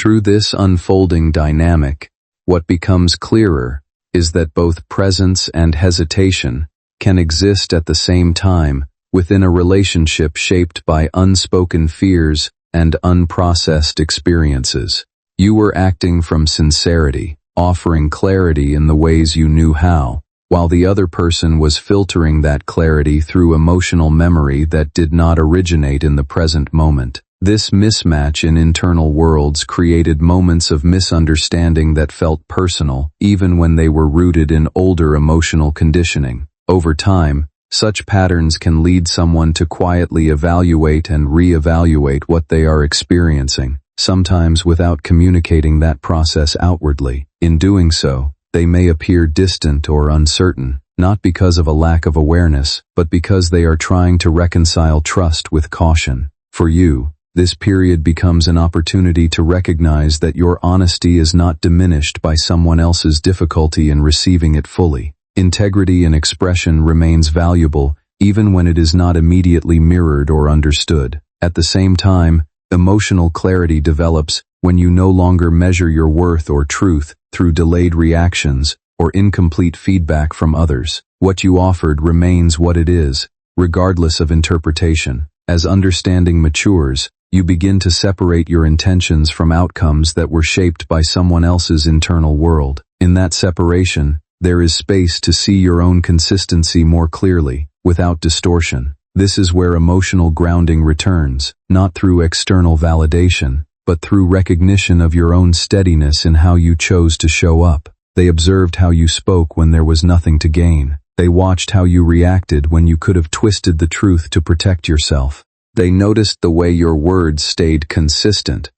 Through this unfolding dynamic, what becomes clearer is that both presence and hesitation can exist at the same time within a relationship shaped by unspoken fears and unprocessed experiences. You were acting from sincerity, offering clarity in the ways you knew how, while the other person was filtering that clarity through emotional memory that did not originate in the present moment. This mismatch in internal worlds created moments of misunderstanding that felt personal, even when they were rooted in older emotional conditioning. Over time, such patterns can lead someone to quietly evaluate and reevaluate what they are experiencing, sometimes without communicating that process outwardly. In doing so, they may appear distant or uncertain, not because of a lack of awareness, but because they are trying to reconcile trust with caution. For you, this period becomes an opportunity to recognize that your honesty is not diminished by someone else's difficulty in receiving it fully. Integrity in expression remains valuable even when it is not immediately mirrored or understood. At the same time, emotional clarity develops when you no longer measure your worth or truth through delayed reactions or incomplete feedback from others. What you offered remains what it is, regardless of interpretation. As understanding matures, you begin to separate your intentions from outcomes that were shaped by someone else's internal world. In that separation, there is space to see your own consistency more clearly, without distortion. This is where emotional grounding returns, not through external validation, but through recognition of your own steadiness in how you chose to show up. They observed how you spoke when there was nothing to gain. They watched how you reacted when you could have twisted the truth to protect yourself. They noticed the way your words stayed consistent,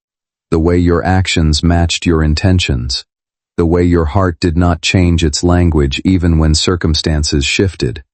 the way your actions matched your intentions, the way your heart did not change its language even when circumstances shifted.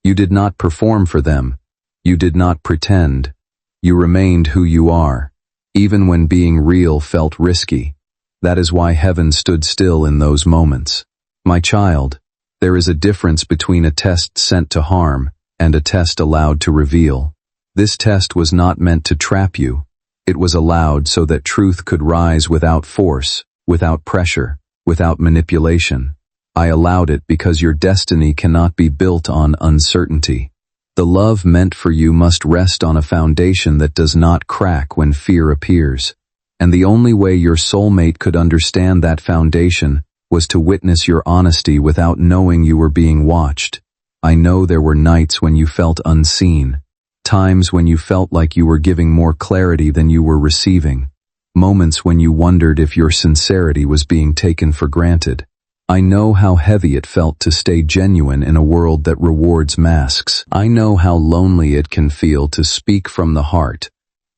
You did not perform for them. You did not pretend. You remained who you are, even when being real felt risky. That is why heaven stood still in those moments. My child, there is a difference between a test sent to harm and a test allowed to reveal. This test was not meant to trap you. It was allowed so that truth could rise without force, without pressure, without manipulation. I allowed it because your destiny cannot be built on uncertainty. The love meant for you must rest on a foundation that does not crack when fear appears. And the only way your soulmate could understand that foundation was to witness your honesty without knowing you were being watched. I know there were nights when you felt unseen. Times when you felt like you were giving more clarity than you were receiving. Moments when you wondered if your sincerity was being taken for granted. I know how heavy it felt to stay genuine in a world that rewards masks. I know how lonely it can feel to speak from the heart,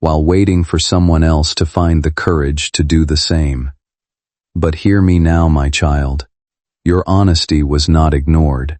while waiting for someone else to find the courage to do the same. But hear me now, my child. Your honesty was not ignored.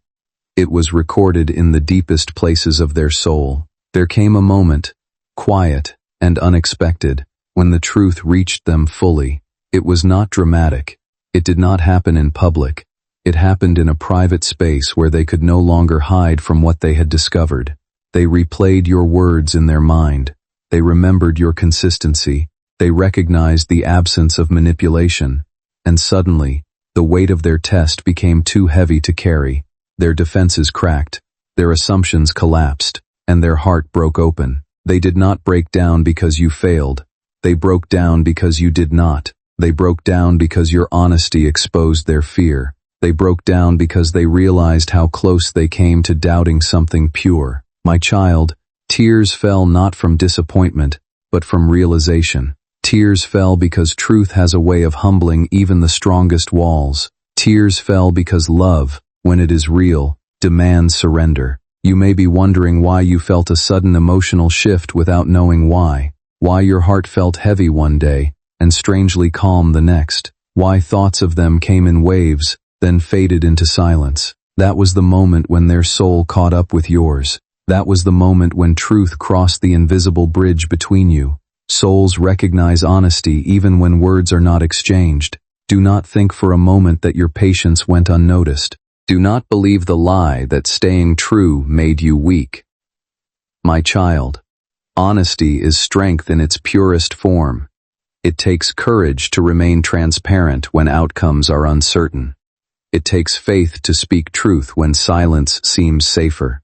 It was recorded in the deepest places of their soul. There came a moment, quiet and unexpected, when the truth reached them fully. It was not dramatic. It did not happen in public. It happened in a private space where they could no longer hide from what they had discovered. They replayed your words in their mind. They remembered your consistency. They recognized the absence of manipulation. And suddenly, the weight of their test became too heavy to carry. Their defenses cracked. Their assumptions collapsed. And their heart broke open. They did not break down because you failed. They broke down because you did not. They broke down because your honesty exposed their fear. They broke down because they realized how close they came to doubting something pure. My child, tears fell not from disappointment, but from realization. Tears fell because truth has a way of humbling even the strongest walls. Tears fell because love, when it is real, demands surrender. You may be wondering why you felt a sudden emotional shift without knowing why your heart felt heavy one day and strangely calm the next, why thoughts of them came in waves, then faded into silence. That was the moment when their soul caught up with yours. That was the moment when truth crossed the invisible bridge between you. Souls recognize honesty even when words are not exchanged. Do not think for a moment that your patience went unnoticed. Do not believe the lie that staying true made you weak. My child, honesty is strength in its purest form. It takes courage to remain transparent when outcomes are uncertain. It takes faith to speak truth when silence seems safer.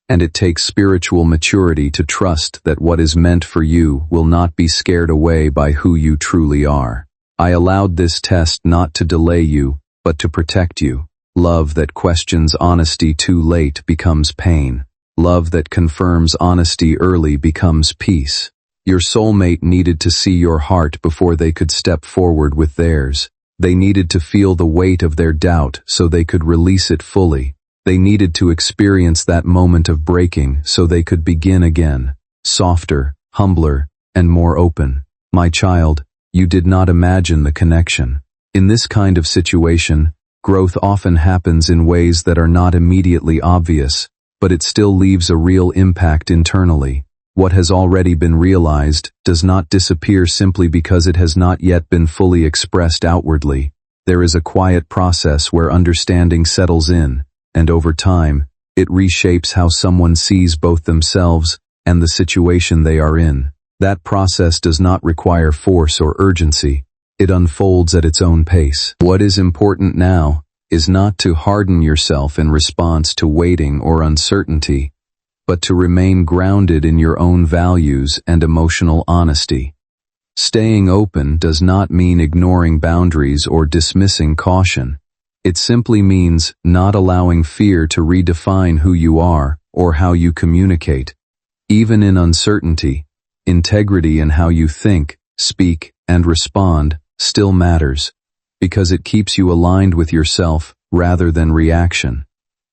And it takes spiritual maturity to trust that what is meant for you will not be scared away by who you truly are. I allowed this test not to delay you, but to protect you. Love that questions honesty too late becomes pain. Love that confirms honesty early becomes peace. Your soulmate needed to see your heart before they could step forward with theirs. They needed to feel the weight of their doubt so they could release it fully. They needed to experience that moment of breaking so they could begin again, softer, humbler, and more open. My child, you did not imagine the connection. In this kind of situation, growth often happens in ways that are not immediately obvious, but it still leaves a real impact internally. What has already been realized does not disappear simply because it has not yet been fully expressed outwardly. There is a quiet process where understanding settles in, and over time, it reshapes how someone sees both themselves and the situation they are in. That process does not require force or urgency. It unfolds at its own pace. What is important now is not to harden yourself in response to waiting or uncertainty, but to remain grounded in your own values and emotional honesty. Staying open does not mean ignoring boundaries or dismissing caution. It simply means not allowing fear to redefine who you are or how you communicate. Even in uncertainty, integrity in how you think, speak, and respond still matters, because it keeps you aligned with yourself rather than reaction.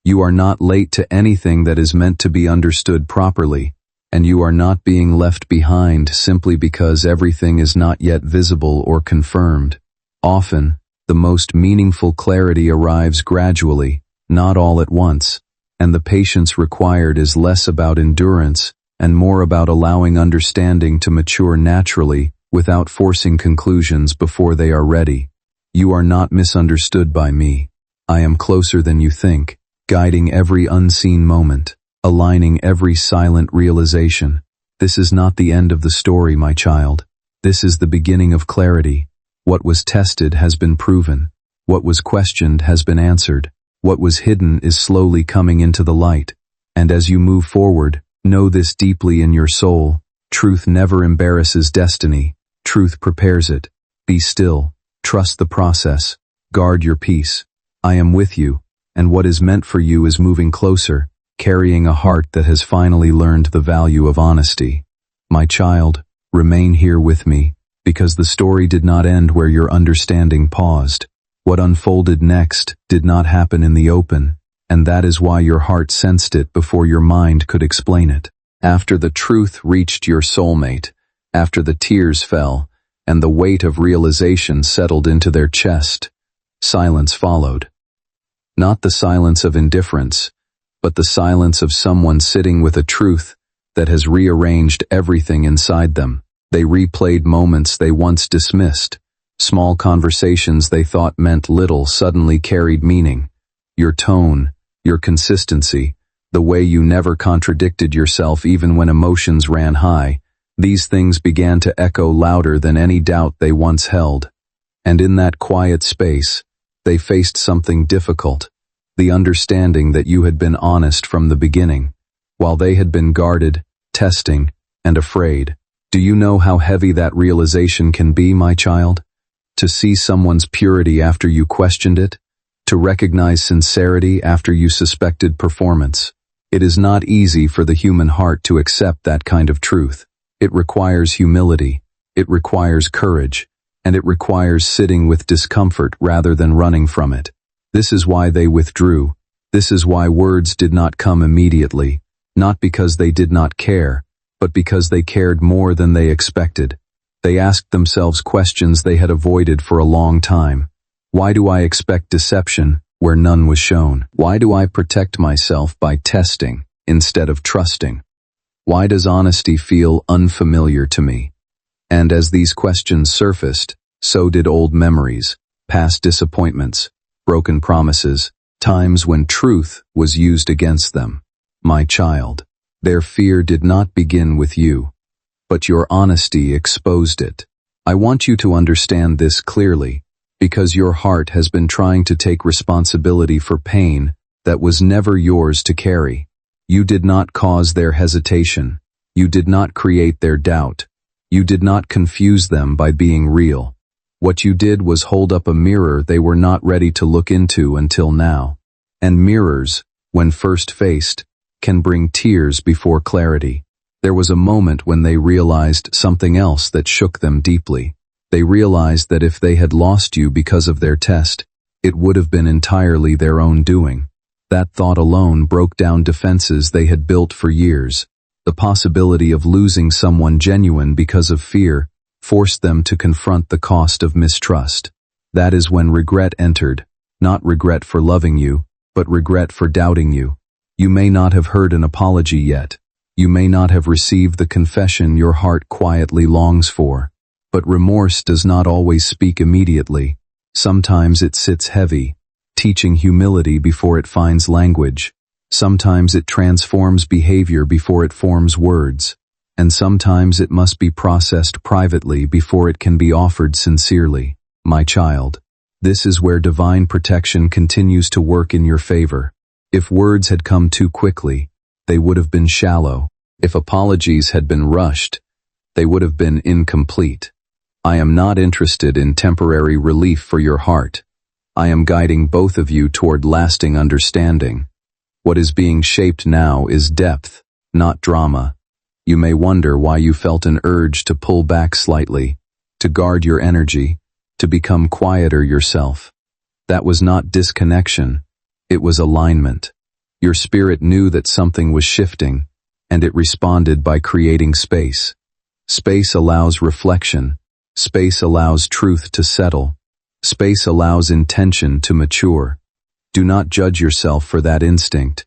You are not late to anything that is meant to be understood properly, and you are not being left behind simply because everything is not yet visible or confirmed. Often, the most meaningful clarity arrives gradually, not all at once, and the patience required is less about endurance and more about allowing understanding to mature naturally without forcing conclusions before they are ready. You are not misunderstood by me. I am closer than you think, guiding every unseen moment, aligning every silent realization. This is not the end of the story, my child. This is the beginning of clarity. What was tested has been proven. What was questioned has been answered. What was hidden is slowly coming into the light. And as you move forward, know this deeply in your soul. Truth never embarrasses destiny. Truth prepares it. Be still. Trust the process. Guard your peace. I am with you, and what is meant for you is moving closer, carrying a heart that has finally learned the value of honesty. My child, remain here with me, because the story did not end where your understanding paused. What unfolded next did not happen in the open, and that is why your heart sensed it before your mind could explain it. After the truth reached your soulmate, after the tears fell, and the weight of realization settled into their chest, silence followed. Not the silence of indifference, but the silence of someone sitting with a truth that has rearranged everything inside them. They replayed moments they once dismissed. Small conversations they thought meant little suddenly carried meaning. Your tone, your consistency, the way you never contradicted yourself even when emotions ran high, these things began to echo louder than any doubt they once held. And in that quiet space, they faced something difficult, the understanding that you had been honest from the beginning, while they had been guarded, testing, and afraid. Do you know how heavy that realization can be, my child? To see someone's purity after you questioned it, to recognize sincerity after you suspected performance. It is not easy for the human heart to accept that kind of truth. It requires humility, it requires courage, and it requires sitting with discomfort rather than running from it. This is why they withdrew. This is why words did not come immediately, not because they did not care, but because they cared more than they expected. They asked themselves questions they had avoided for a long time. Why do I expect deception where none was shown? Why do I protect myself by testing instead of trusting? Why does honesty feel unfamiliar to me? And as these questions surfaced, so did old memories, past disappointments, broken promises, times when truth was used against them. My child, their fear did not begin with you, but your honesty exposed it. I want you to understand this clearly, because your heart has been trying to take responsibility for pain that was never yours to carry. You did not cause their hesitation. You did not create their doubt. You did not confuse them by being real. What you did was hold up a mirror they were not ready to look into until now. And mirrors, when first faced, can bring tears before clarity. There was a moment when they realized something else that shook them deeply. They realized that if they had lost you because of their test, it would have been entirely their own doing. That thought alone broke down defenses they had built for years. The possibility of losing someone genuine because of fear forced them to confront the cost of mistrust. That is when regret entered, not regret for loving you, but regret for doubting you. You may not have heard an apology yet. You may not have received the confession your heart quietly longs for. But remorse does not always speak immediately. Sometimes it sits heavy, teaching humility before it finds language. Sometimes it transforms behavior before it forms words. And sometimes it must be processed privately before it can be offered sincerely. My child, this is where divine protection continues to work in your favor. If words had come too quickly, they would have been shallow. If apologies had been rushed, they would have been incomplete. I am not interested in temporary relief for your heart. I am guiding both of you toward lasting understanding. What is being shaped now is depth, not drama. You may wonder why you felt an urge to pull back slightly, to guard your energy, to become quieter yourself. That was not disconnection, it was alignment. Your spirit knew that something was shifting, and it responded by creating space. Space allows reflection. Space allows truth to settle. Space allows intention to mature. Do not judge yourself for that instinct.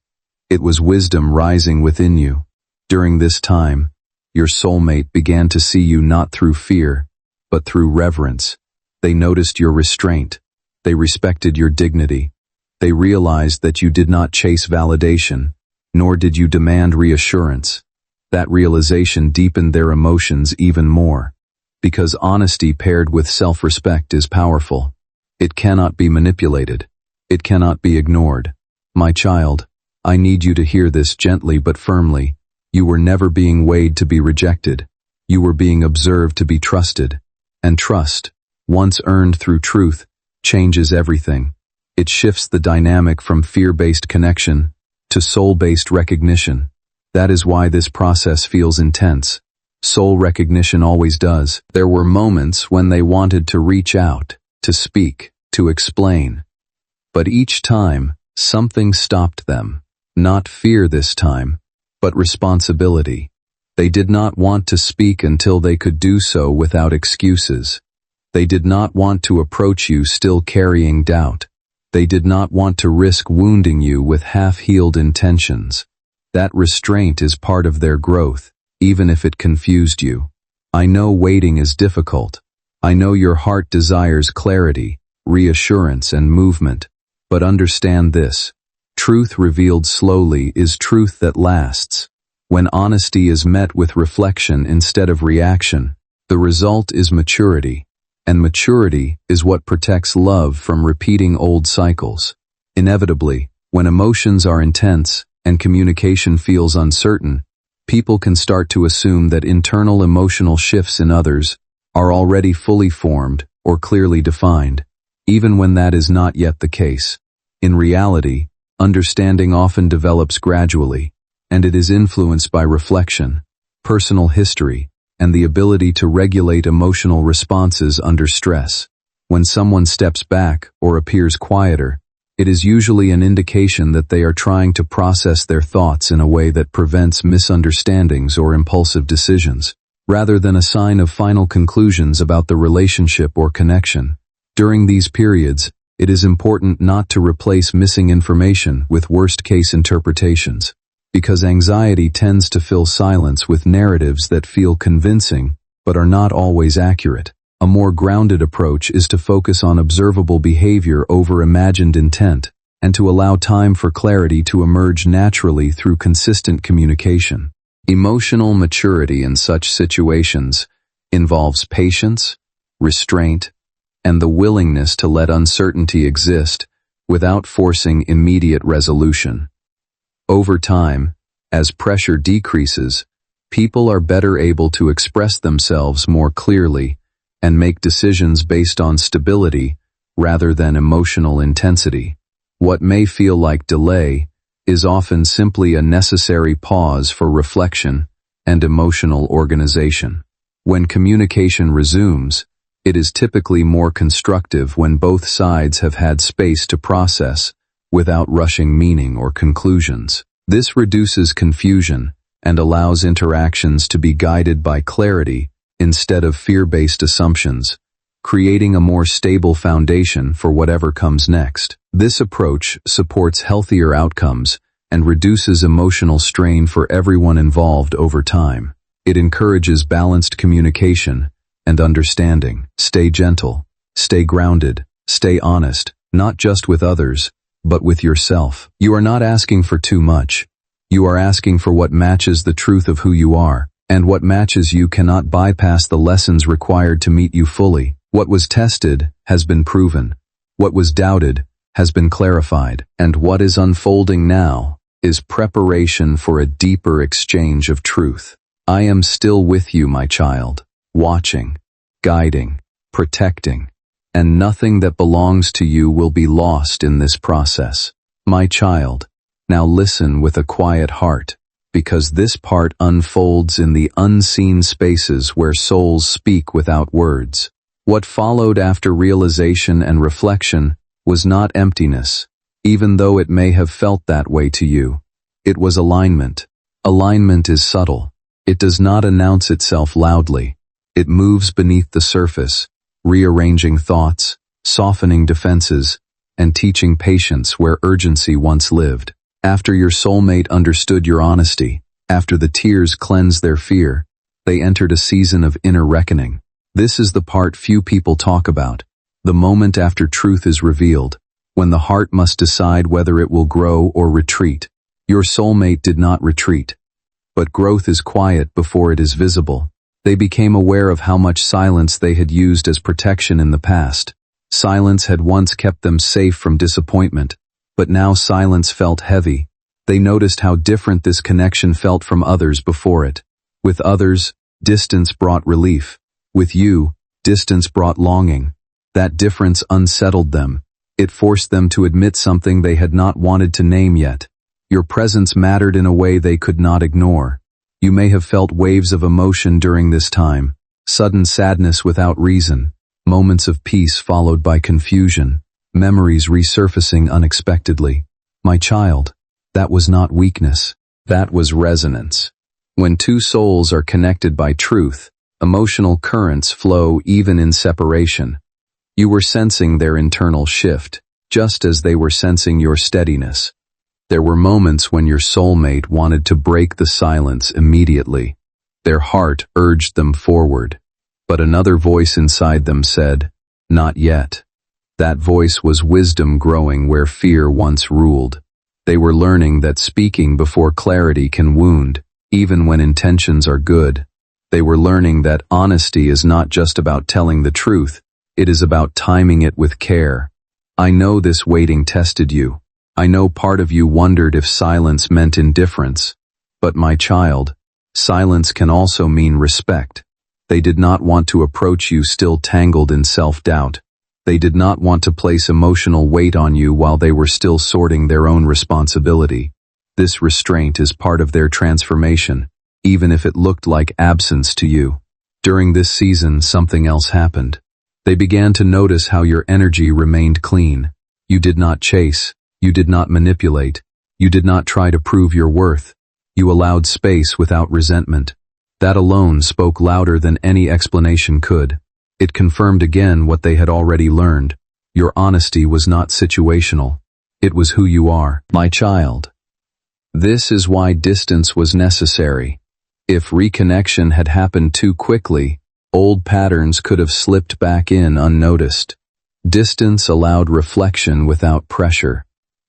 It was wisdom rising within you. During this time, your soulmate began to see you not through fear, but through reverence. They noticed your restraint. They respected your dignity. They realized that you did not chase validation, nor did you demand reassurance. That realization deepened their emotions even more. Because honesty paired with self-respect is powerful. It cannot be manipulated. It cannot be ignored. My child, I need you to hear this gently but firmly. You were never being weighed to be rejected. You were being observed to be trusted. And trust, once earned through truth, changes everything. It shifts the dynamic from fear-based connection to soul-based recognition. That is why this process feels intense. Soul recognition always does. There were moments when they wanted to reach out, to speak, to explain. But each time, something stopped them. Not fear this time, but responsibility. They did not want to speak until they could do so without excuses. They did not want to approach you still carrying doubt. They did not want to risk wounding you with half-healed intentions. That restraint is part of their growth, even if it confused you. I know waiting is difficult. I know your heart desires clarity, reassurance, and movement. But understand this. Truth revealed slowly is truth that lasts. When honesty is met with reflection instead of reaction, the result is maturity. And maturity is what protects love from repeating old cycles. Inevitably, when emotions are intense and communication feels uncertain, people can start to assume that internal emotional shifts in others are already fully formed or clearly defined, even when that is not yet the case. In reality, understanding often develops gradually, and it is influenced by reflection, personal history, and the ability to regulate emotional responses under stress. When someone steps back or appears quieter, it is usually an indication that they are trying to process their thoughts in a way that prevents misunderstandings or impulsive decisions, rather than a sign of final conclusions about the relationship or connection. During these periods, it is important not to replace missing information with worst-case interpretations, because anxiety tends to fill silence with narratives that feel convincing but are not always accurate. A more grounded approach is to focus on observable behavior over imagined intent, and to allow time for clarity to emerge naturally through consistent communication. Emotional maturity in such situations involves patience, restraint, and the willingness to let uncertainty exist without forcing immediate resolution. Over time, as pressure decreases, people are better able to express themselves more clearly and make decisions based on stability rather than emotional intensity. What may feel like delay is often simply a necessary pause for reflection and emotional organization. When communication resumes, it is typically more constructive when both sides have had space to process without rushing meaning or conclusions. This reduces confusion and allows interactions to be guided by clarity instead of fear-based assumptions, creating a more stable foundation for whatever comes next. This approach supports healthier outcomes and reduces emotional strain for everyone involved over time. It encourages balanced communication and understanding. Stay gentle, stay grounded, stay honest, not just with others, but with yourself. You are not asking for too much. You are asking for what matches the truth of who you are, and what matches you cannot bypass the lessons required to meet you fully. What was tested has been proven. What was doubted has been clarified, and what is unfolding now is preparation for a deeper exchange of truth. I am still with you, my child, watching, guiding, protecting, and nothing that belongs to you will be lost in this process. My child, now listen with a quiet heart, because this part unfolds in the unseen spaces where souls speak without words. What followed after realization and reflection was not emptiness, even though it may have felt that way to you. It was alignment. Alignment is subtle. It does not announce itself loudly. It moves beneath the surface, rearranging thoughts, softening defenses, and teaching patience where urgency once lived. After your soulmate understood your honesty, after the tears cleansed their fear, they entered a season of inner reckoning. This is the part few people talk about, the moment after truth is revealed, when the heart must decide whether it will grow or retreat. Your soulmate did not retreat, but growth is quiet before it is visible. They became aware of how much silence they had used as protection in the past. Silence had once kept them safe from disappointment, but now silence felt heavy. They noticed how different this connection felt from others before it. With others, distance brought relief. With you, distance brought longing. That difference unsettled them. It forced them to admit something they had not wanted to name yet. Your presence mattered in a way they could not ignore. You may have felt waves of emotion during this time, sudden sadness without reason, moments of peace followed by confusion, memories resurfacing unexpectedly. My child, that was not weakness. That was resonance. When two souls are connected by truth, emotional currents flow even in separation. You were sensing their internal shift, just as they were sensing your steadiness. There were moments when your soulmate wanted to break the silence immediately. Their heart urged them forward, but another voice inside them said, "Not yet." That voice was wisdom growing where fear once ruled. They were learning that speaking before clarity can wound, even when intentions are good. They were learning that honesty is not just about telling the truth, it is about timing it with care. I know this waiting tested you. I know part of you wondered if silence meant indifference. But my child, silence can also mean respect. They did not want to approach you still tangled in self-doubt. They did not want to place emotional weight on you while they were still sorting their own responsibility. This restraint is part of their transformation, even if it looked like absence to you. During this season, something else happened. They began to notice how your energy remained clean. You did not chase. You did not manipulate. You did not try to prove your worth. You allowed space without resentment. That alone spoke louder than any explanation could. It confirmed again what they had already learned. Your honesty was not situational. It was who you are, my child. This is why distance was necessary. If reconnection had happened too quickly, old patterns could have slipped back in unnoticed. Distance allowed reflection without pressure.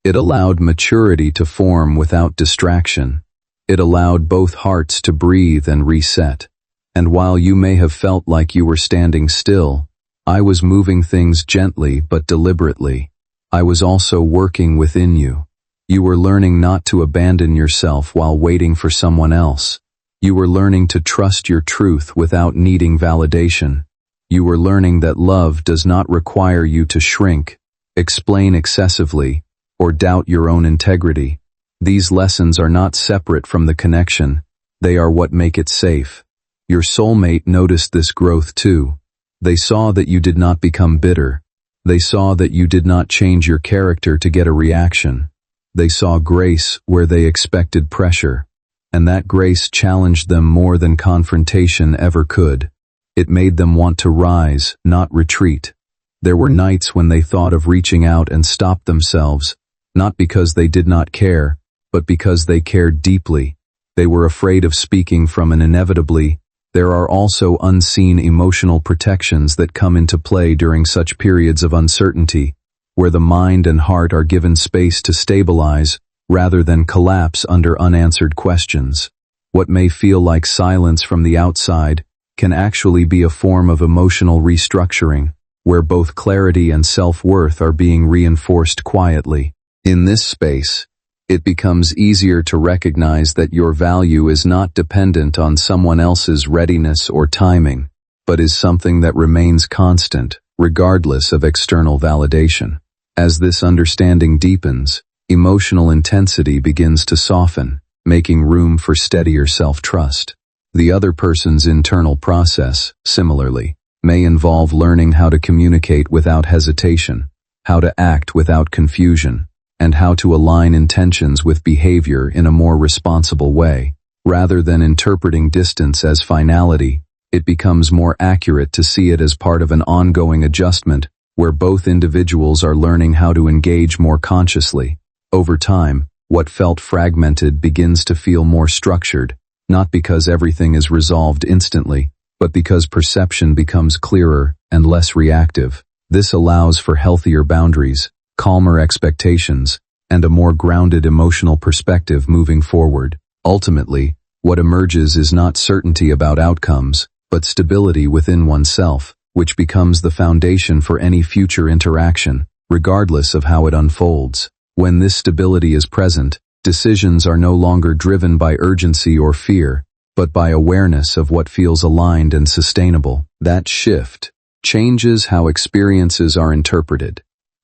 It allowed maturity to form without distraction. It allowed both hearts to breathe and reset. And while you may have felt like you were standing still, I was moving things gently but deliberately. I was also working within you. You were learning not to abandon yourself while waiting for someone else. You were learning to trust your truth without needing validation. You were learning that love does not require you to shrink, explain excessively, or doubt your own integrity. These lessons are not separate from the connection. They are what make it safe. Your soulmate noticed this growth too. They saw that you did not become bitter. They saw that you did not change your character to get a reaction. They saw grace where they expected pressure, and that grace challenged them more than confrontation ever could. It made them want to rise, not retreat. There were nights when they thought of reaching out and stopped themselves, not because they did not care, but because they cared deeply. They were afraid of speaking from an inevitably. There are also unseen emotional protections that come into play during such periods of uncertainty, where the mind and heart are given space to stabilize rather than collapse under unanswered questions. What may feel like silence from the outside can actually be a form of emotional restructuring, where both clarity and self-worth are being reinforced quietly. In this space, it becomes easier to recognize that your value is not dependent on someone else's readiness or timing, but is something that remains constant, regardless of external validation. As this understanding deepens, emotional intensity begins to soften, making room for steadier self-trust. The other person's internal process, similarly, may involve learning how to communicate without hesitation, how to act without confusion, and how to align intentions with behavior in a more responsible way. Rather than interpreting distance as finality, it becomes more accurate to see it as part of an ongoing adjustment where both individuals are learning how to engage more consciously. Over time, what felt fragmented begins to feel more structured, not because everything is resolved instantly, but because perception becomes clearer and less reactive. This allows for healthier boundaries, calmer expectations, and a more grounded emotional perspective moving forward. Ultimately, what emerges is not certainty about outcomes, but stability within oneself, which becomes the foundation for any future interaction, regardless of how it unfolds. When this stability is present, decisions are no longer driven by urgency or fear, but by awareness of what feels aligned and sustainable. That shift changes how experiences are interpreted,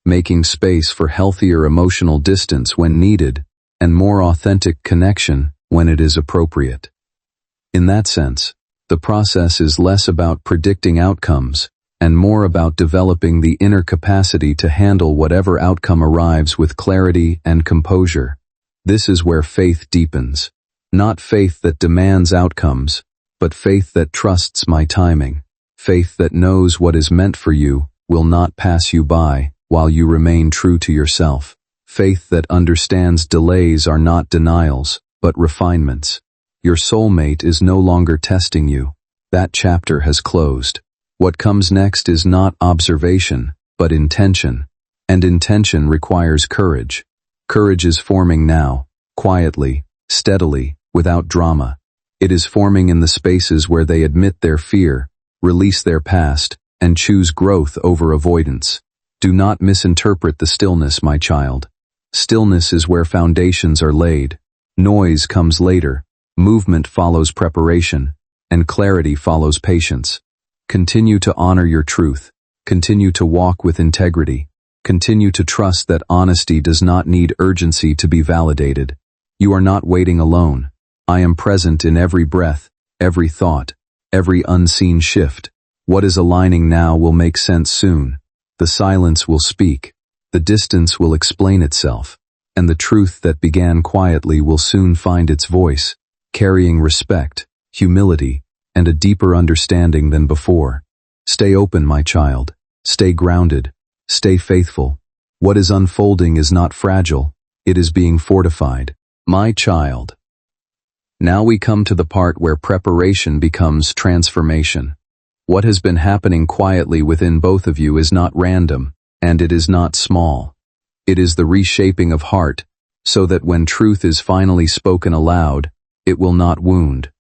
making space for healthier emotional distance when needed, and more authentic connection when it is appropriate. In that sense, the process is less about predicting outcomes and more about developing the inner capacity to handle whatever outcome arrives with clarity and composure. This is where faith deepens. Not faith that demands outcomes, but faith that trusts my timing. Faith that knows what is meant for you will not pass you by while you remain true to yourself. Faith that understands delays are not denials, but refinements. Your soulmate is no longer testing you. That chapter has closed. What comes next is not observation, but intention. And intention requires courage. Courage is forming now, quietly, steadily, without drama. It is forming in the spaces where they admit their fear, release their past, and choose growth over avoidance. Do not misinterpret the stillness, my child. Stillness is where foundations are laid. Noise comes later. Movement follows preparation, and clarity follows patience. Continue to honor your truth. Continue to walk with integrity. Continue to trust that honesty does not need urgency to be validated. You are not waiting alone. I am present in every breath, every thought, every unseen shift. What is aligning now will make sense soon. The silence will speak. The distance will explain itself. And the truth that began quietly will soon find its voice, carrying respect, humility, and a deeper understanding than before. Stay open, my child. Stay grounded. Stay faithful. What is unfolding is not fragile. It is being fortified. My child. Now we come to the part where preparation becomes transformation. What has been happening quietly within both of you is not random, and it is not small. It is the reshaping of heart, so that when truth is finally spoken aloud, it will not wound.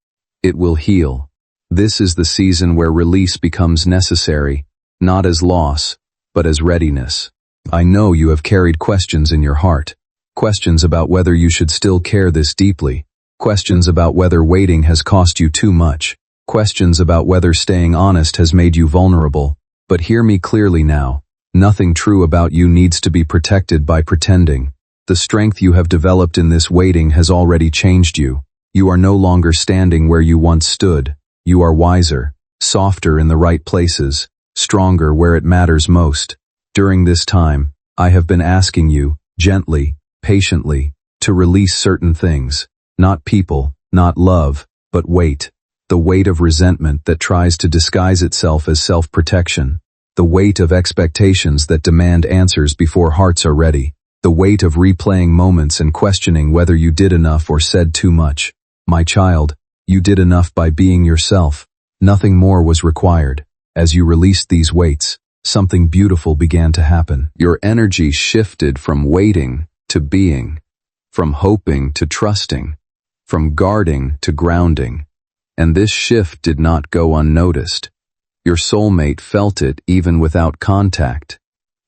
It will heal. This is the season where release becomes necessary, not as loss, but as readiness. I know you have carried questions in your heart, questions about whether you should still care this deeply, questions about whether waiting has cost you too much, questions about whether staying honest has made you vulnerable. But hear me clearly now. Nothing true about you needs to be protected by pretending. The strength you have developed in this waiting has already changed you. You are no longer standing where you once stood. You are wiser, softer in the right places, stronger where it matters most. During this time, I have been asking you, gently, patiently, to release certain things. Not people, not love, but weight. The weight of resentment that tries to disguise itself as self-protection. The weight of expectations that demand answers before hearts are ready. The weight of replaying moments and questioning whether you did enough or said too much. My child, you did enough by being yourself. Nothing more was required. As you released these weights, something beautiful began to happen. Your energy shifted from waiting to being, from hoping to trusting, from guarding to grounding. And this shift did not go unnoticed. Your soulmate felt it even without contact.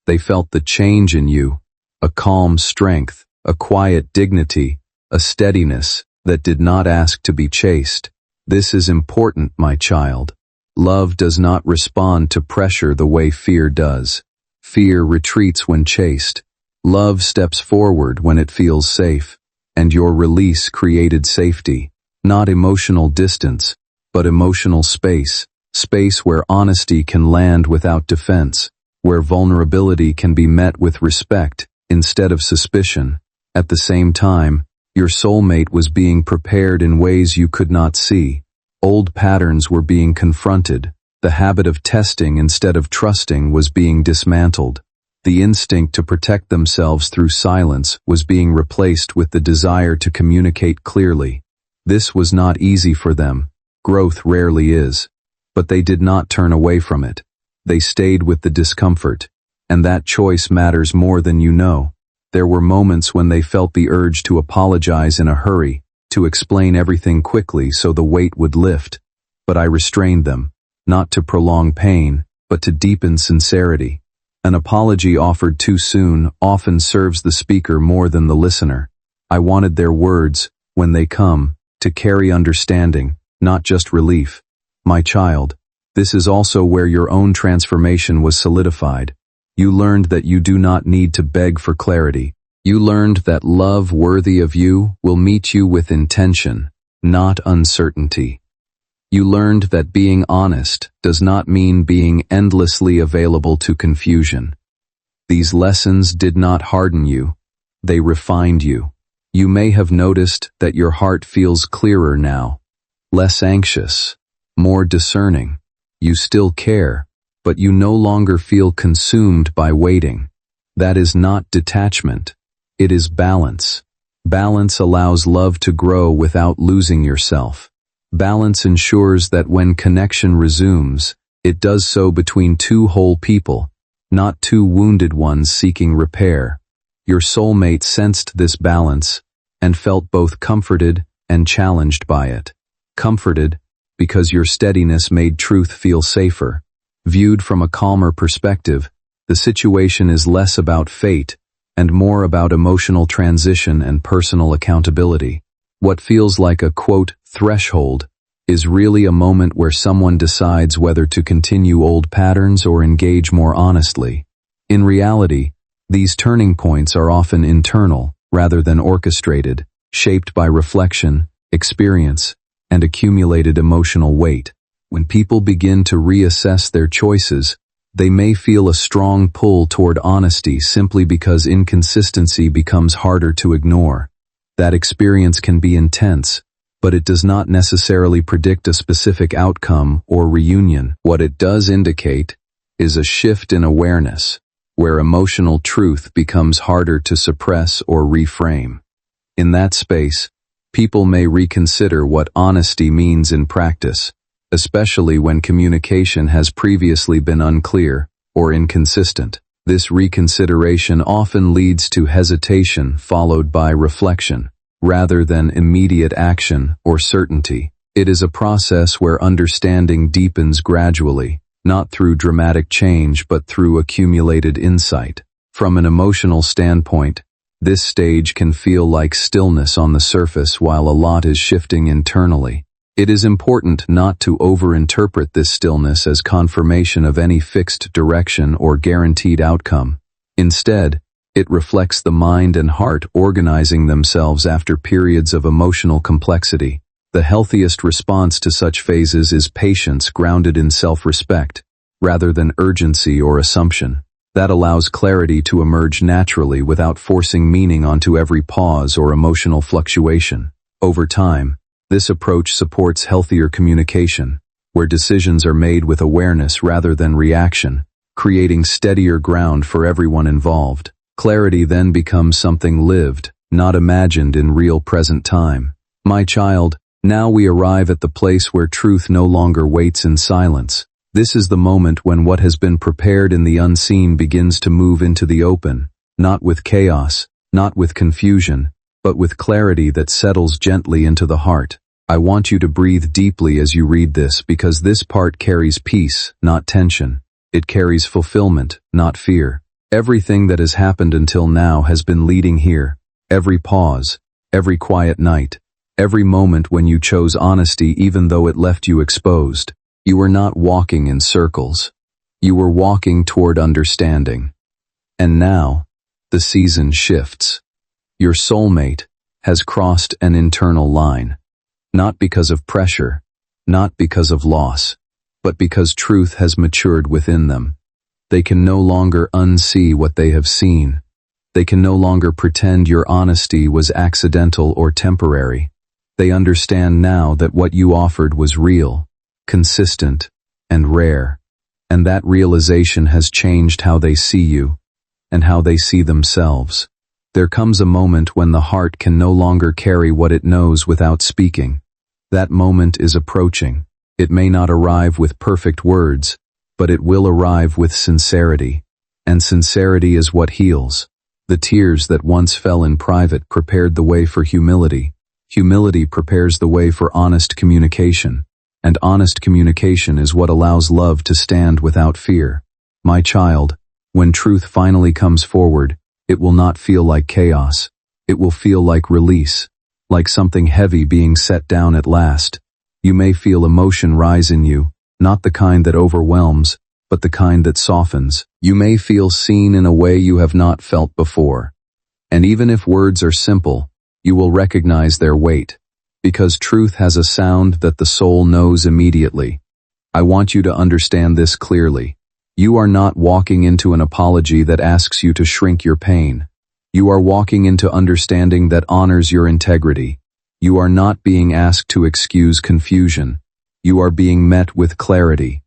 They felt the change in you, a calm strength, a quiet dignity, a steadiness that did not ask to be chased. This is important, my child. Love does not respond to pressure the way fear does. Fear retreats when chased. Love steps forward when it feels safe. And your release created safety, not emotional distance, but emotional space. Space where honesty can land without defense, where vulnerability can be met with respect instead of suspicion. At the same time, your soulmate was being prepared in ways you could not see. Old patterns were being confronted. The habit of testing instead of trusting was being dismantled. The instinct to protect themselves through silence was being replaced with the desire to communicate clearly. This was not easy for them. Growth rarely is. But they did not turn away from it. They stayed with the discomfort. And that choice matters more than you know. There were moments when they felt the urge to apologize in a hurry, to explain everything quickly so the weight would lift. But I restrained them, not to prolong pain, but to deepen sincerity. An apology offered too soon often serves the speaker more than the listener. I wanted their words, when they come, to carry understanding, not just relief. My child, this is also where your own transformation was solidified. You learned that you do not need to beg for clarity. You learned that love worthy of you will meet you with intention, not uncertainty. You learned that being honest does not mean being endlessly available to confusion. These lessons did not harden you. They refined you. You may have noticed that your heart feels clearer now, less anxious, more discerning. You still care, but you no longer feel consumed by waiting. That is not detachment. It is balance. Balance allows love to grow without losing yourself. Balance ensures that when connection resumes, it does so between two whole people, not two wounded ones seeking repair. Your soulmate sensed this balance and felt both comforted and challenged by it. Comforted, because your steadiness made truth feel safer. Viewed from a calmer perspective, the situation is less about fate and more about emotional transition and personal accountability. What feels like a, quote, threshold is really a moment where someone decides whether to continue old patterns or engage more honestly. In reality, these turning points are often internal rather than orchestrated, shaped by reflection, experience, and accumulated emotional weight. When people begin to reassess their choices, they may feel a strong pull toward honesty simply because inconsistency becomes harder to ignore. That experience can be intense, but it does not necessarily predict a specific outcome or reunion. What it does indicate is a shift in awareness, where emotional truth becomes harder to suppress or reframe. In that space, people may reconsider what honesty means in practice, especially when communication has previously been unclear or inconsistent. This reconsideration often leads to hesitation followed by reflection, rather than immediate action or certainty. It is a process where understanding deepens gradually, not through dramatic change but through accumulated insight. From an emotional standpoint, this stage can feel like stillness on the surface while a lot is shifting internally. It is important not to overinterpret this stillness as confirmation of any fixed direction or guaranteed outcome. Instead, it reflects the mind and heart organizing themselves after periods of emotional complexity. The healthiest response to such phases is patience grounded in self-respect, rather than urgency or assumption. That allows clarity to emerge naturally without forcing meaning onto every pause or emotional fluctuation. Over time, this approach supports healthier communication, where decisions are made with awareness rather than reaction, creating steadier ground for everyone involved. Clarity then becomes something lived, not imagined in real present time. My child, now we arrive at the place where truth no longer waits in silence. This is the moment when what has been prepared in the unseen begins to move into the open, not with chaos, not with confusion, but with clarity that settles gently into the heart. I want you to breathe deeply as you read this because this part carries peace, not tension. It carries fulfillment, not fear. Everything that has happened until now has been leading here. Every pause, every quiet night, every moment when you chose honesty even though it left you exposed. You were not walking in circles. You were walking toward understanding. And now, the season shifts. Your soulmate has crossed an internal line. Not because of pressure, not because of loss, but because truth has matured within them. They can no longer unsee what they have seen. They can no longer pretend your honesty was accidental or temporary. They understand now that what you offered was real, consistent, and rare, and that realization has changed how they see you, and how they see themselves. There comes a moment when the heart can no longer carry what it knows without speaking. That moment is approaching. It may not arrive with perfect words, but it will arrive with sincerity, and sincerity is what heals. The tears that once fell in private prepared the way for humility. Humility prepares the way for honest communication. And honest communication is what allows love to stand without fear. My child, when truth finally comes forward, it will not feel like chaos. It will feel like release, like something heavy being set down at last. You may feel emotion rise in you, not the kind that overwhelms, but the kind that softens. You may feel seen in a way you have not felt before. And even if words are simple, you will recognize their weight. Because truth has a sound that the soul knows immediately. I want you to understand this clearly. You are not walking into an apology that asks you to shrink your pain. You are walking into understanding that honors your integrity. You are not being asked to excuse confusion. You are being met with clarity.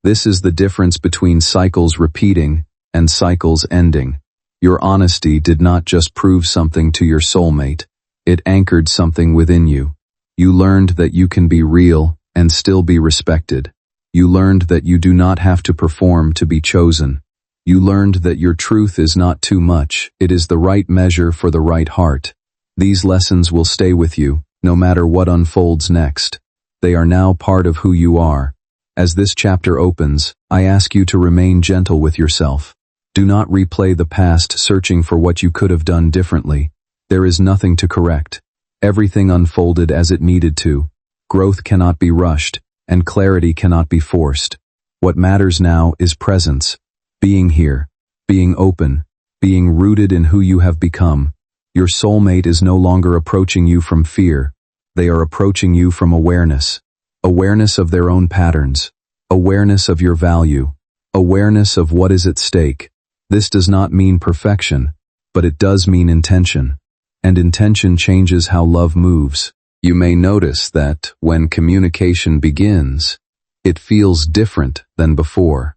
This is the difference between cycles repeating and cycles ending. Your honesty did not just prove something to your soulmate. It anchored something within you. You learned that you can be real and still be respected. You learned that you do not have to perform to be chosen. You learned that your truth is not too much, it is the right measure for the right heart. These lessons will stay with you, no matter what unfolds next. They are now part of who you are. As this chapter opens, I ask you to remain gentle with yourself. Do not replay the past searching for what you could have done differently. There is nothing to correct. Everything unfolded as it needed to. Growth cannot be rushed, and clarity cannot be forced. What matters now is presence. Being here, being open, being rooted in who you have become. Your soulmate is no longer approaching you from fear. They are approaching you from awareness. Awareness of their own patterns. Awareness of your value. Awareness of what is at stake. This does not mean perfection, but it does mean intention. And intention changes how love moves. You may notice that when communication begins, it feels different than before.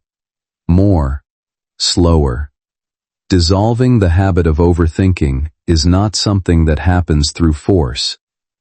More. Slower. Dissolving the habit of overthinking is not something that happens through force.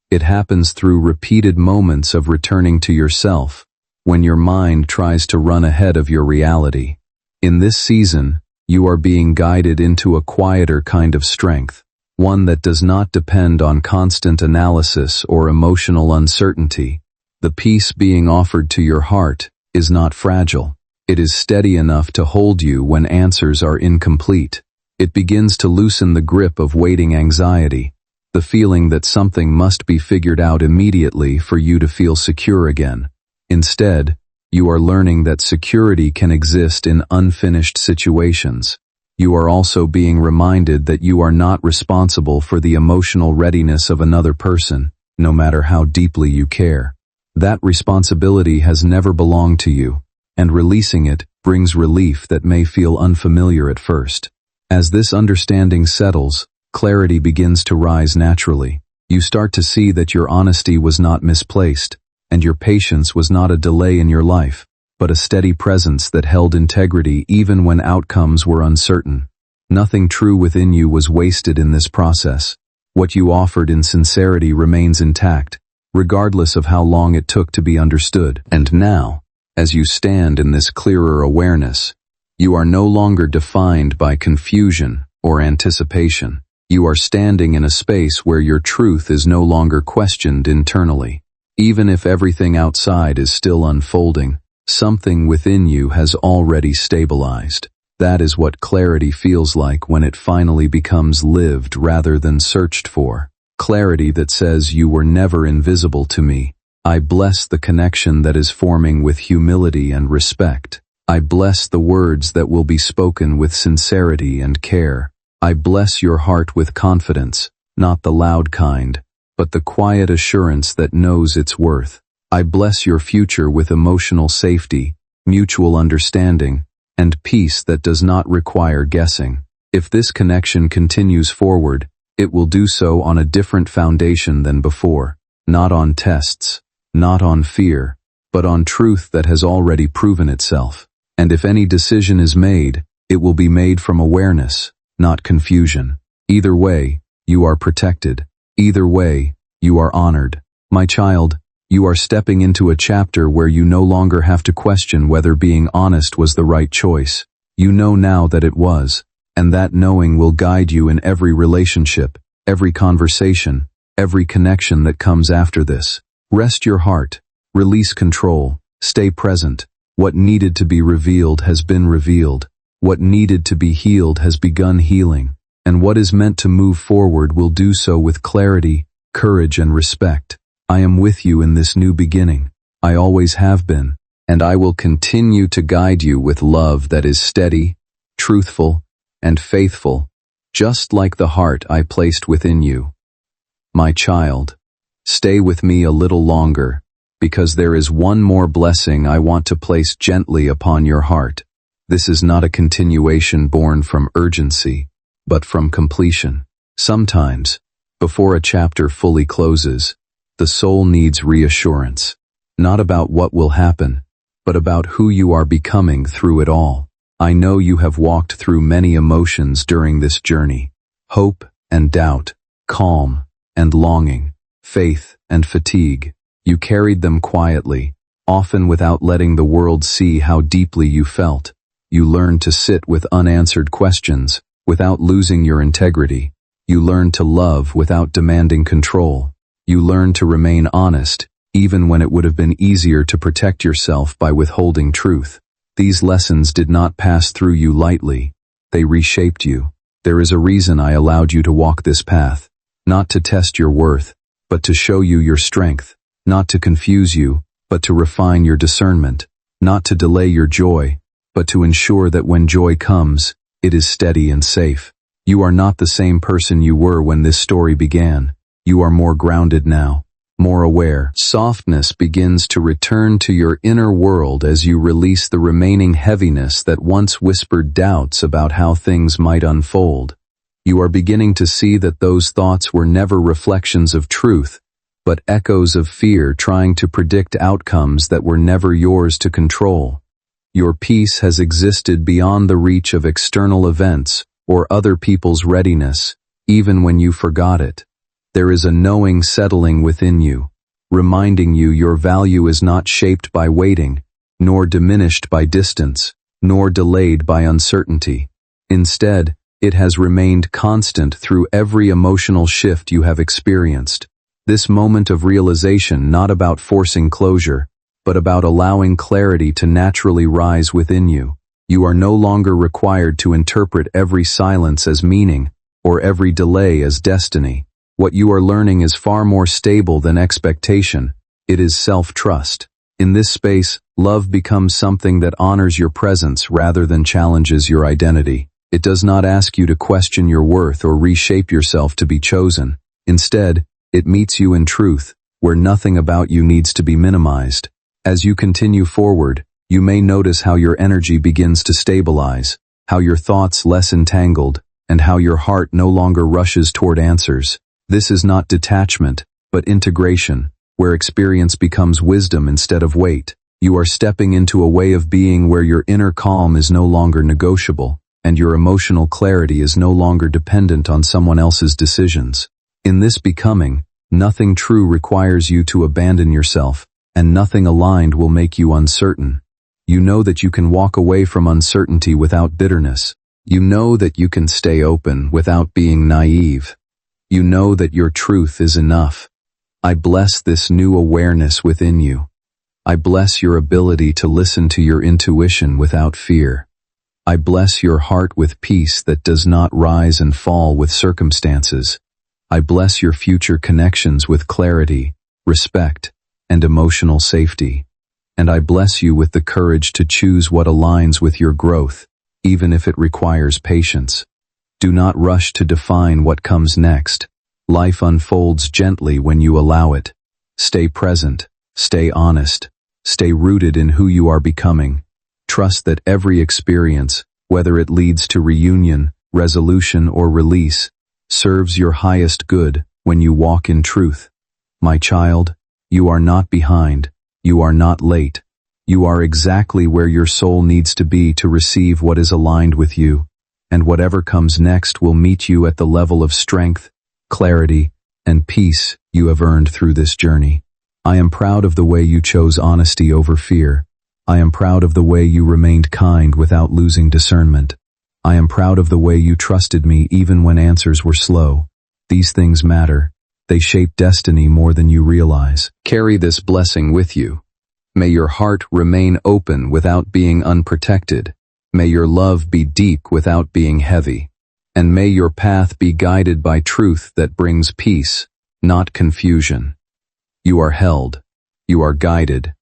It happens through repeated moments of returning to yourself, when your mind tries to run ahead of your reality. In this season, you are being guided into a quieter kind of strength. One that does not depend on constant analysis or emotional uncertainty. The peace being offered to your heart is not fragile. It is steady enough to hold you when answers are incomplete. It begins to loosen the grip of waiting anxiety, the feeling that something must be figured out immediately for you to feel secure again. Instead, you are learning that security can exist in unfinished situations. You are also being reminded that you are not responsible for the emotional readiness of another person, no matter how deeply you care. That responsibility has never belonged to you, and releasing it brings relief that may feel unfamiliar at first. As this understanding settles, clarity begins to rise naturally. You start to see that your honesty was not misplaced, and your patience was not a delay in your life, but a steady presence that held integrity even when outcomes were uncertain. Nothing true within you was wasted in this process. What you offered in sincerity remains intact, regardless of how long it took to be understood. And now, as you stand in this clearer awareness, you are no longer defined by confusion or anticipation. You are standing in a space where your truth is no longer questioned internally. Even if everything outside is still unfolding, something within you has already stabilized. That is what clarity feels like when it finally becomes lived rather than searched for. Clarity that says, you were never invisible to me. I bless the connection that is forming with humility and respect. I bless the words that will be spoken with sincerity and care. I bless your heart with confidence, not the loud kind, but the quiet assurance that knows its worth. I bless your future with emotional safety, mutual understanding, and peace that does not require guessing. If this connection continues forward, it will do so on a different foundation than before, not on tests, not on fear, but on truth that has already proven itself. And if any decision is made, it will be made from awareness, not confusion. Either way, you are protected. Either way, you are honored. My child, you are stepping into a chapter where you no longer have to question whether being honest was the right choice. You know now that it was, and that knowing will guide you in every relationship, every conversation, every connection that comes after this. Rest your heart, release control, stay present. What needed to be revealed has been revealed. What needed to be healed has begun healing, and what is meant to move forward will do so with clarity, courage, and respect. I am with you in this new beginning. I always have been, and I will continue to guide you with love that is steady, truthful, and faithful, just like the heart I placed within you. My child, stay with me a little longer, because there is one more blessing I want to place gently upon your heart. This is not a continuation born from urgency, but from completion. Sometimes, before a chapter fully closes, the soul needs reassurance, not about what will happen, but about who you are becoming through it all. I know you have walked through many emotions during this journey: hope and doubt, calm and longing, faith and fatigue. You carried them quietly, often without letting the world see how deeply you felt. You learned to sit with unanswered questions without losing your integrity. You learned to love without demanding control. You learned to remain honest, even when it would have been easier to protect yourself by withholding truth. These lessons did not pass through you lightly. They reshaped you. There is a reason I allowed you to walk this path, not to test your worth, but to show you your strength, not to confuse you, but to refine your discernment, not to delay your joy, but to ensure that when joy comes, it is steady and safe. You are not the same person you were when this story began. You are more grounded now, more aware. Softness begins to return to your inner world as you release the remaining heaviness that once whispered doubts about how things might unfold. You are beginning to see that those thoughts were never reflections of truth, but echoes of fear trying to predict outcomes that were never yours to control. Your peace has existed beyond the reach of external events or other people's readiness, even when you forgot it. There is a knowing settling within you, reminding you your value is not shaped by waiting, nor diminished by distance, nor delayed by uncertainty. Instead, it has remained constant through every emotional shift you have experienced. This moment of realization, not about forcing closure, but about allowing clarity to naturally rise within you. You are no longer required to interpret every silence as meaning, or every delay as destiny. What you are learning is far more stable than expectation. It is self-trust. In this space, love becomes something that honors your presence rather than challenges your identity. It does not ask you to question your worth or reshape yourself to be chosen. Instead, it meets you in truth, where nothing about you needs to be minimized. As you continue forward, you may notice how your energy begins to stabilize, how your thoughts less entangled, and how your heart no longer rushes toward answers. This is not detachment, but integration, where experience becomes wisdom instead of weight. You are stepping into a way of being where your inner calm is no longer negotiable, and your emotional clarity is no longer dependent on someone else's decisions. In this becoming, nothing true requires you to abandon yourself, and nothing aligned will make you uncertain. You know that you can walk away from uncertainty without bitterness. You know that you can stay open without being naive. You know that your truth is enough. I bless this new awareness within you. I bless your ability to listen to your intuition without fear. I bless your heart with peace that does not rise and fall with circumstances. I bless your future connections with clarity, respect, and emotional safety. And I bless you with the courage to choose what aligns with your growth, even if it requires patience. Do not rush to define what comes next. Life unfolds gently when you allow it. Stay present, stay honest, stay rooted in who you are becoming. Trust that every experience, whether it leads to reunion, resolution, or release, serves your highest good when you walk in truth. My child, you are not behind, you are not late. You are exactly where your soul needs to be to receive what is aligned with you, and whatever comes next will meet you at the level of strength, clarity, and peace you have earned through this journey. I am proud of the way you chose honesty over fear. I am proud of the way you remained kind without losing discernment. I am proud of the way you trusted me even when answers were slow. These things matter. They shape destiny more than you realize. Carry this blessing with you. May your heart remain open without being unprotected. May your love be deep without being heavy. And may your path be guided by truth that brings peace, not confusion. You are held. You are guided.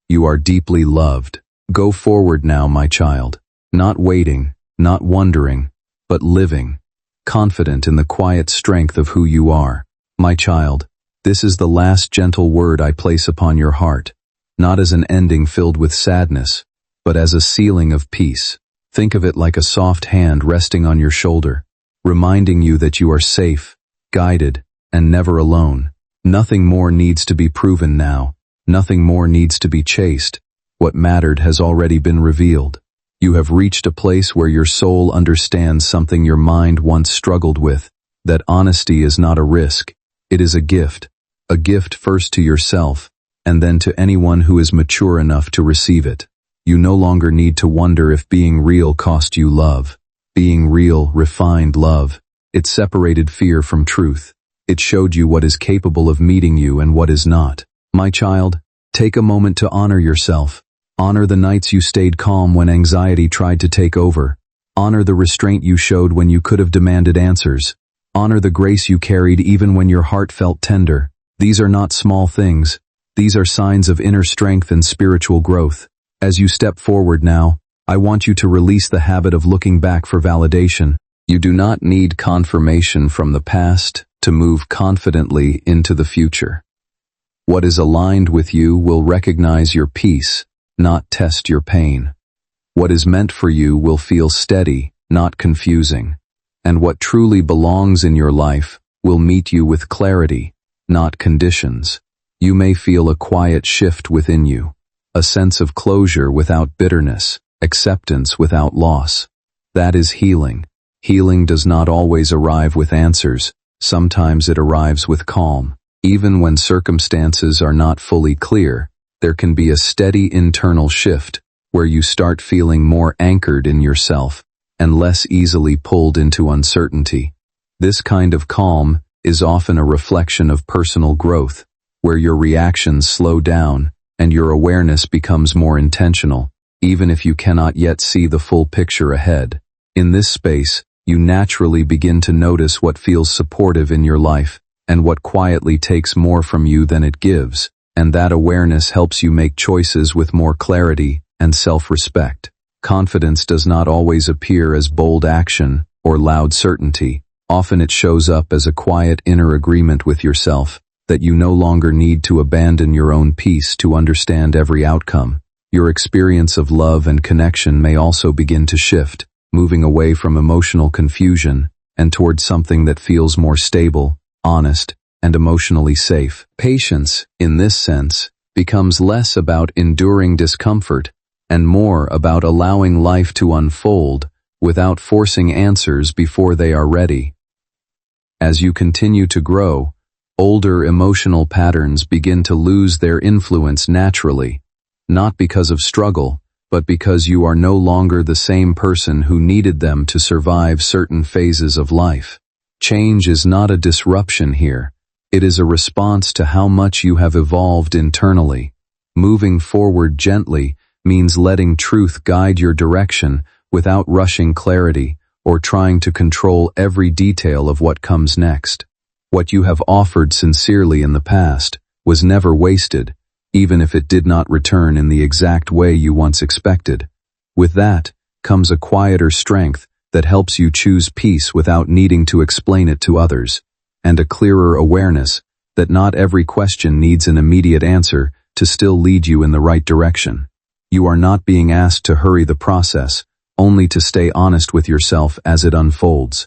You are deeply loved. Go forward now, my child. Not waiting, not wondering, but living, confident in the quiet strength of who you are. My child, this is the last gentle word I place upon your heart, not as an ending filled with sadness, but as a sealing of peace. Think of it like a soft hand resting on your shoulder, reminding you that you are safe, guided, and never alone. Nothing more needs to be proven now. Nothing more needs to be chased. What mattered has already been revealed. You have reached a place where your soul understands something your mind once struggled with, that honesty is not a risk. It is a gift first to yourself, and then to anyone who is mature enough to receive it. You no longer need to wonder if being real cost you love. Being real refined love. It separated fear from truth. It showed you what is capable of meeting you and what is not. My child, take a moment to honor yourself. Honor the nights you stayed calm when anxiety tried to take over. Honor the restraint you showed when you could have demanded answers. Honor the grace you carried even when your heart felt tender. These are not small things. These are signs of inner strength and spiritual growth. As you step forward now, I want you to release the habit of looking back for validation. You do not need confirmation from the past to move confidently into the future. What is aligned with you will recognize your peace, not test your pain. What is meant for you will feel steady, not confusing. And what truly belongs in your life will meet you with clarity, not conditions. You may feel a quiet shift within you, a sense of closure without bitterness, acceptance without loss. That is healing. Healing does not always arrive with answers. Sometimes it arrives with calm. Even when circumstances are not fully clear, there can be a steady internal shift where you start feeling more anchored in yourself and less easily pulled into uncertainty. This kind of calm is often a reflection of personal growth, where your reactions slow down and your awareness becomes more intentional, even if you cannot yet see the full picture ahead. In this space, you naturally begin to notice what feels supportive in your life, and what quietly takes more from you than it gives, and that awareness helps you make choices with more clarity and self-respect. Confidence does not always appear as bold action or loud certainty. Often it shows up as a quiet inner agreement with yourself, that you no longer need to abandon your own peace to understand every outcome. Your experience of love and connection may also begin to shift, moving away from emotional confusion and towards something that feels more stable, honest, and emotionally safe. Patience, in this sense, becomes less about enduring discomfort and more about allowing life to unfold without forcing answers before they are ready. As you continue to grow, older emotional patterns begin to lose their influence naturally, not because of struggle, but because you are no longer the same person who needed them to survive certain phases of life. Change is not a disruption here. It is a response to how much you have evolved internally. Moving forward gently means letting truth guide your direction without rushing clarity or trying to control every detail of what comes next. What you have offered sincerely in the past was never wasted, even if it did not return in the exact way you once expected. With that comes a quieter strength that helps you choose peace without needing to explain it to others, and a clearer awareness that not every question needs an immediate answer to still lead you in the right direction. You are not being asked to hurry the process, only to stay honest with yourself as it unfolds.